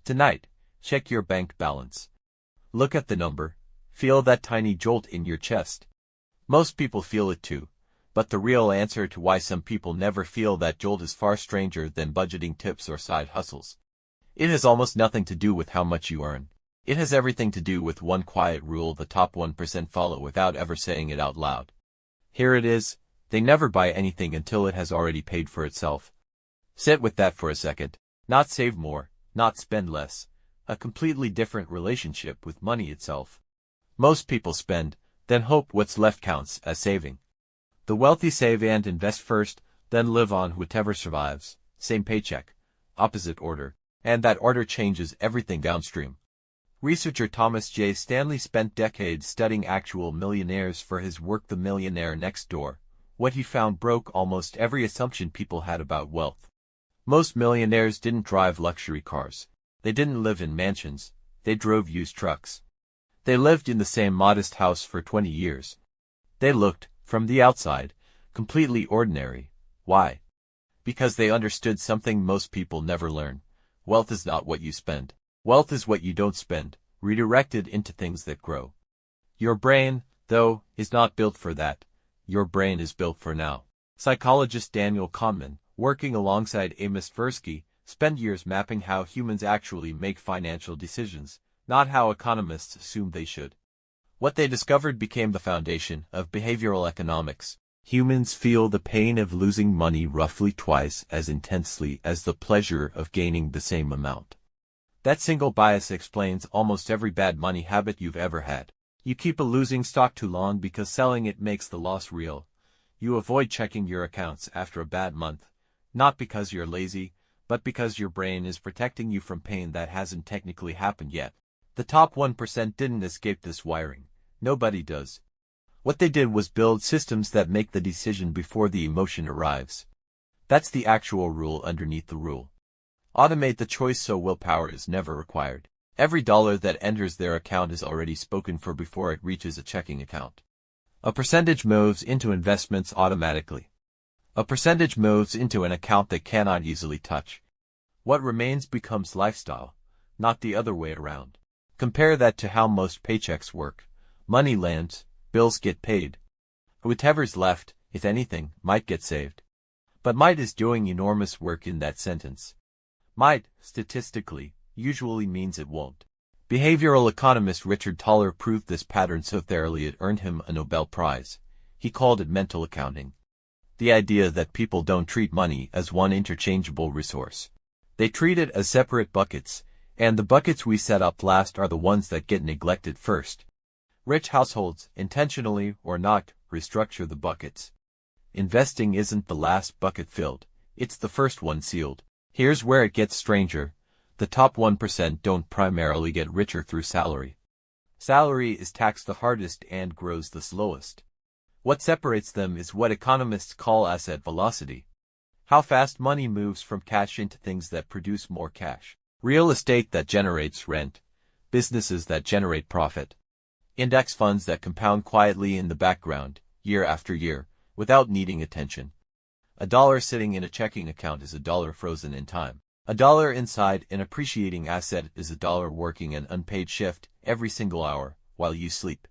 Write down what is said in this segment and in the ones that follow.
Tonight, check your bank balance. Look at the number. Feel that tiny jolt in your chest. Most people feel it too, but the real answer to why some people never feel that jolt is far stranger than budgeting tips or side hustles. It has almost nothing to do with how much you earn. It has everything to do with one quiet rule the top 1% follow without ever saying it out loud. Here it is: they never buy anything until it has already paid for itself. Sit with that for a second. Not save more, not spend less. A completely different relationship with money itself. Most people spend, then hope what's left counts as saving. The wealthy save and invest first, then live on whatever survives. Same paycheck, opposite order, and that order changes everything downstream. Researcher Thomas J. Stanley spent decades studying actual millionaires for his work The Millionaire Next Door. What he found broke almost every assumption people had about wealth. Most millionaires didn't drive luxury cars. They didn't live in mansions. They drove used trucks. They lived in the same modest house for 20 years. They looked, from the outside, completely ordinary. Why? Because they understood something most people never learn. Wealth is not what you spend. Wealth is what you don't spend, redirected into things that grow. Your brain, though, is not built for that. Your brain is built for now. Psychologist Daniel Kahneman, working alongside Amos Tversky, spent years mapping how humans actually make financial decisions, not how economists assume they should. What they discovered became the foundation of behavioral economics. Humans feel the pain of losing money roughly twice as intensely as the pleasure of gaining the same amount. That single bias explains almost every bad money habit you've ever had. You keep a losing stock too long because selling it makes the loss real. You avoid checking your accounts after a bad month, not because you're lazy, but because your brain is protecting you from pain that hasn't technically happened yet. The top 1% didn't escape this wiring. Nobody does. What they did was build systems that make the decision before the emotion arrives. That's the actual rule underneath the rule. Automate the choice so willpower is never required. Every dollar that enters their account is already spoken for before it reaches a checking account. A percentage moves into investments automatically. A percentage moves into an account they cannot easily touch. What remains becomes lifestyle, not the other way around. Compare that to how most paychecks work. Money lands, bills get paid. Whatever's left, if anything, might get saved. But might is doing enormous work in that sentence. Might, statistically, usually means it won't. Behavioral economist Richard Thaler proved this pattern so thoroughly it earned him a Nobel Prize. He called it mental accounting. The idea that people don't treat money as one interchangeable resource. They treat it as separate buckets, and the buckets we set up last are the ones that get neglected first. Rich households, intentionally or not, restructure the buckets. Investing isn't the last bucket filled, it's the first one sealed. Here's where it gets stranger. The top 1% don't primarily get richer through salary. Salary is taxed the hardest and grows the slowest. What separates them is what economists call asset velocity. How fast money moves from cash into things that produce more cash. Real estate that generates rent. Businesses that generate profit. Index funds that compound quietly in the background, year after year, without needing attention. A dollar sitting in a checking account is a dollar frozen in time. A dollar inside an appreciating asset is a dollar working an unpaid shift every single hour while you sleep.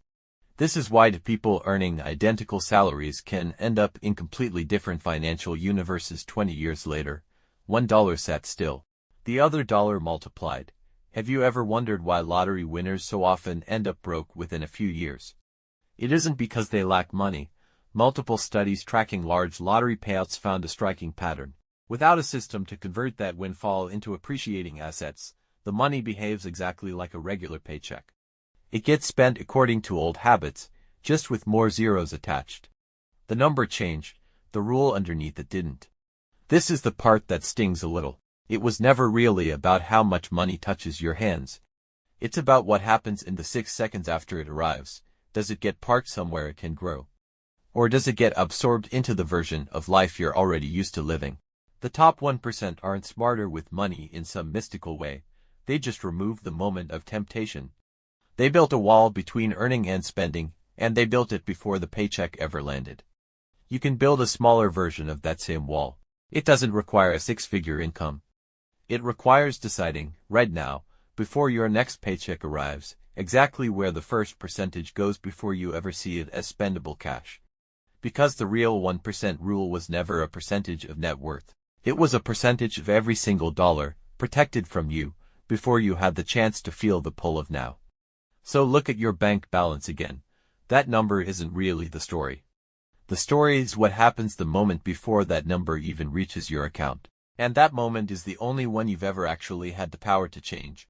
This is why the people earning identical salaries can end up in completely different financial universes 20 years later. $1 sat still. The other dollar multiplied. Have you ever wondered why lottery winners so often end up broke within a few years? It isn't because they lack money. Multiple studies tracking large lottery payouts found a striking pattern. Without a system to convert that windfall into appreciating assets, the money behaves exactly like a regular paycheck. It gets spent according to old habits, just with more zeros attached. The number changed, the rule underneath it didn't. This is the part that stings a little. It was never really about how much money touches your hands. It's about what happens in the 6 seconds after it arrives. Does it get parked somewhere it can grow? Or does it get absorbed into the version of life you're already used to living? The top 1% aren't smarter with money in some mystical way. They just remove the moment of temptation. They built a wall between earning and spending, and they built it before the paycheck ever landed. You can build a smaller version of that same wall. It doesn't require a 6-figure income. It requires deciding, right now, before your next paycheck arrives, exactly where the first percentage goes before you ever see it as spendable cash. Because the real 1% rule was never a percentage of net worth. It was a percentage of every single dollar, protected from you, before you had the chance to feel the pull of now. So look at your bank balance again. That number isn't really the story. The story is what happens the moment before that number even reaches your account. And that moment is the only one you've ever actually had the power to change.